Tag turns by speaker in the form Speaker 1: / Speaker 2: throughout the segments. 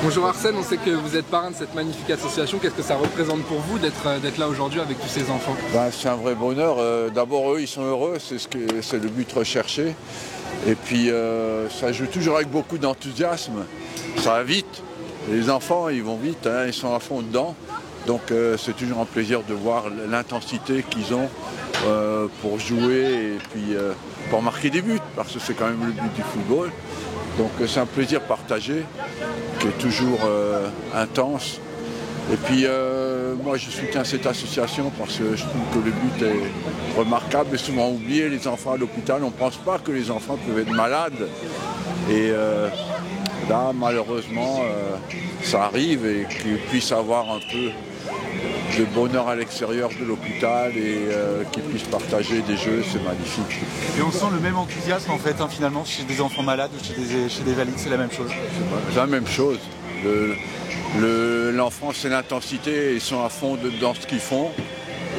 Speaker 1: Bonjour Arsène, on sait que vous êtes parrain de cette magnifique association. Qu'est-ce que ça représente pour vous d'être là aujourd'hui avec tous ces enfants?
Speaker 2: C'est un vrai bonheur. D'abord, eux, ils sont heureux, c'est le but recherché. Et puis, ça joue toujours avec beaucoup d'enthousiasme. Ça va vite. Les enfants, ils vont vite, hein, ils sont à fond dedans. Donc, c'est toujours un plaisir de voir l'intensité qu'ils ont pour jouer et puis pour marquer des buts, parce que c'est quand même le but du football. Donc, c'est un plaisir partagé qui est toujours intense. Et puis moi je soutiens cette association parce que je trouve que le but est remarquable et souvent oublié. Les enfants à l'hôpital, on ne pense pas que les enfants peuvent être malades. Et là malheureusement ça arrive et qu'ils puissent avoir un peu de bonheur à l'extérieur de l'hôpital et qu'ils puissent partager des jeux, c'est magnifique.
Speaker 3: Et on sent le même enthousiasme en fait finalement chez des enfants malades ou chez des valides, c'est la même chose.
Speaker 2: C'est la même chose. L'enfant, c'est l'intensité, ils sont à fond dans ce qu'ils font.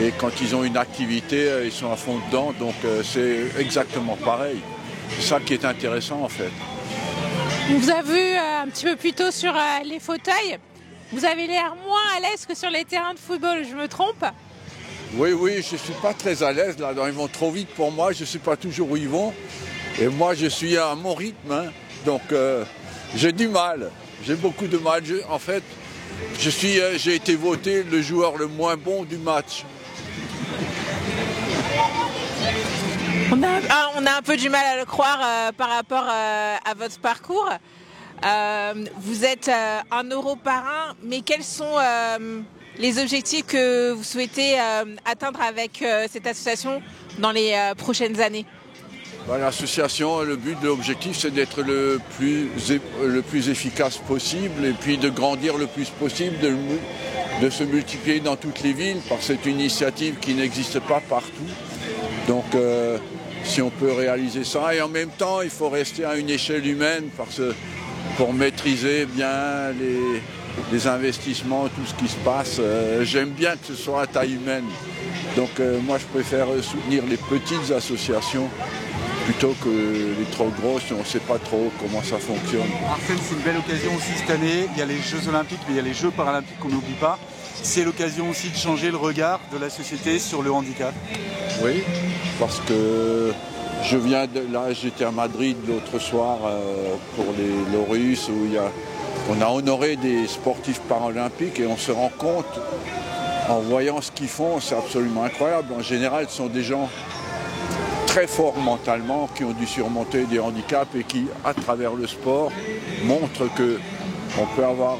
Speaker 2: Et quand ils ont une activité, ils sont à fond dedans. Donc c'est exactement pareil. C'est ça qui est intéressant en fait.
Speaker 4: On vous a vu un petit peu plus tôt sur les fauteuils. Vous avez l'air moins à l'aise que sur les terrains de football, je me trompe?
Speaker 2: Oui, je ne suis pas très à l'aise là. Ils vont trop vite pour moi, je ne sais pas toujours où ils vont. Et moi, je suis à mon rythme. Hein. Donc j'ai du mal. J'ai beaucoup de mal. En fait, j'ai été voté le joueur le moins bon du match.
Speaker 4: On a un peu du mal à le croire par rapport à votre parcours. Vous êtes un Euro-parrain, mais quels sont les objectifs que vous souhaitez atteindre avec cette association dans les prochaines années?
Speaker 2: L'association, le but de l'objectif, c'est d'être le plus efficace possible et puis de grandir le plus possible, de se multiplier dans toutes les villes, parce que c'est une initiative qui n'existe pas partout. Donc, si on peut réaliser ça, et en même temps, il faut rester à une échelle humaine, parce que pour maîtriser bien les investissements, tout ce qui se passe, j'aime bien que ce soit à taille humaine. Donc, moi, je préfère soutenir les petites associations plutôt que les trop grosses, on ne sait pas trop comment ça fonctionne.
Speaker 3: Arsène, c'est une belle occasion aussi cette année. Il y a les Jeux Olympiques, mais il y a les Jeux Paralympiques qu'on n'oublie pas. C'est l'occasion aussi de changer le regard de la société sur le handicap.
Speaker 2: Oui, parce que je viens de là, j'étais à Madrid l'autre soir pour les Laureus où on a honoré des sportifs paralympiques et on se rend compte en voyant ce qu'ils font, c'est absolument incroyable. En général, ce sont des gens très forts mentalement, qui ont dû surmonter des handicaps et qui, à travers le sport, montrent qu'on peut avoir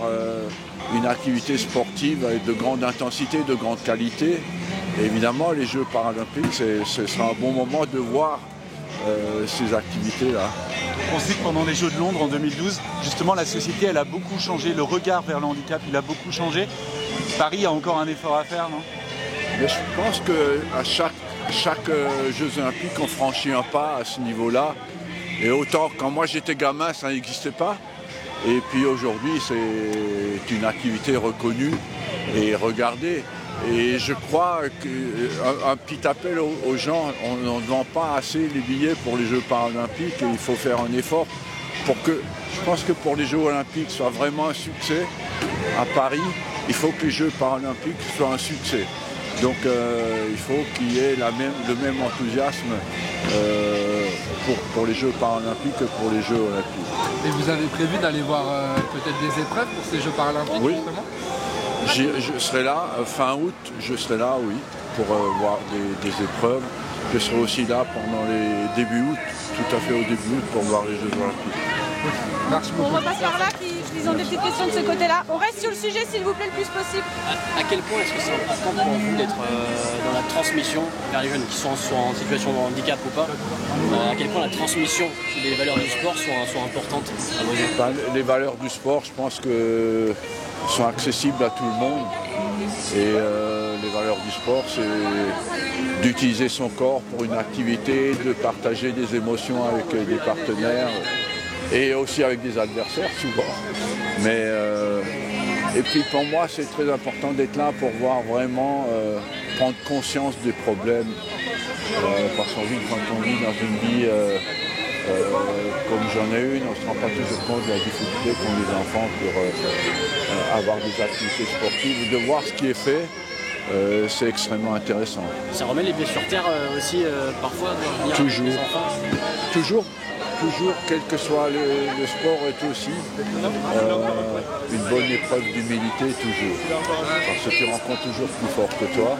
Speaker 2: une activité sportive avec de grande intensité, de grande qualité. Et évidemment, les Jeux paralympiques, ce sera un bon moment de voir ces activités-là.
Speaker 3: On sait que pendant les Jeux de Londres en 2012, justement, la société, elle a beaucoup changé. Le regard vers le handicap, il a beaucoup changé. Paris a encore un effort à faire, non?
Speaker 2: Mais je pense qu'à chaque Jeux Olympiques, on franchit un pas à ce niveau-là. Et autant, quand moi j'étais gamin, ça n'existait pas. Et puis aujourd'hui, c'est une activité reconnue et regardée. Et je crois qu'un petit appel aux gens, on ne vend pas assez les billets pour les Jeux paralympiques et il faut faire un effort pour que, je pense que pour les Jeux olympiques soient vraiment un succès à Paris, il faut que les Jeux paralympiques soient un succès. Donc il faut qu'il y ait le même enthousiasme pour les Jeux paralympiques que pour les Jeux olympiques.
Speaker 1: Et vous avez prévu d'aller voir peut-être des épreuves pour ces Jeux paralympiques?
Speaker 2: Oui.
Speaker 1: Justement?
Speaker 2: Je serai là, fin août, je serai là, oui, pour voir des épreuves. Je serai aussi là pendant les débuts août, tout à fait au début août, pour voir les Jeux olympiques.
Speaker 1: Merci beaucoup.
Speaker 5: On repasse par là, ils ont des petites questions de ce côté-là. On reste sur le sujet, s'il vous plaît, le plus possible.
Speaker 6: À quel point est-ce que c'est important pour vous d'être dans la transmission vers les jeunes qui sont soit en situation de handicap ou pas? À quel point la transmission des valeurs du sport sont importantes à vos yeux?
Speaker 2: Les valeurs du sport, je pense que sont accessibles à tout le monde. Et les valeurs du sport, c'est d'utiliser son corps pour une activité, de partager des émotions avec des partenaires et aussi avec des adversaires souvent. Mais et puis pour moi, c'est très important d'être là pour voir vraiment prendre conscience des problèmes. Parce qu'on vit, quand on vit dans une vie Comme j'en ai une, on ne se rend pas toujours compte de la difficulté qu'ont les enfants pour avoir des activités sportives. De voir ce qui est fait, c'est extrêmement intéressant.
Speaker 6: Ça remet les pieds sur terre aussi parfois de revenir
Speaker 2: Toujours.
Speaker 6: avec les enfants.
Speaker 2: Toujours, quel que soit le sport est aussi une bonne épreuve d'humilité, toujours. Parce que tu rencontres toujours plus fort que toi.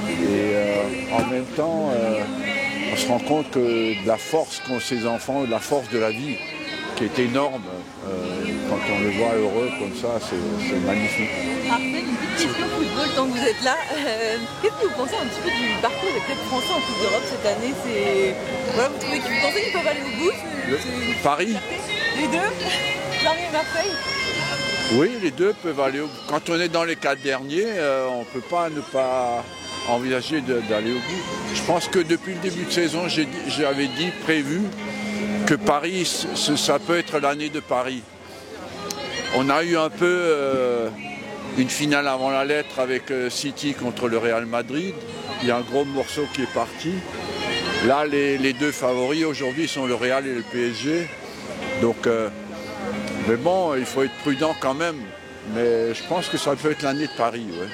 Speaker 2: Et en même temps, on se rend compte que de la force qu'ont ces enfants, de la force de la vie, qui est énorme, quand on le voit heureux comme ça, c'est magnifique.
Speaker 7: Armel, une petite question football tant que vous êtes là. Qu'est-ce que vous pensez un petit peu du parcours des clubs français en Coupe d'Europe cette année? Voilà, vous pensez qu'ils peuvent aller au bout?
Speaker 2: Paris?
Speaker 7: Les deux? Paris et Marseille?
Speaker 2: Oui, les deux peuvent aller au bout. Quand on est dans les 4 derniers, on ne peut pas ne pas envisager d'aller au bout. Je pense que depuis le début de saison, j'avais prévu que Paris, ça peut être l'année de Paris. On a eu un peu une finale avant la lettre avec City contre le Real Madrid. Il y a un gros morceau qui est parti. Là, les deux favoris aujourd'hui sont le Real et le PSG. Donc, mais bon, il faut être prudent quand même. Mais je pense que ça peut être l'année de Paris. Ouais.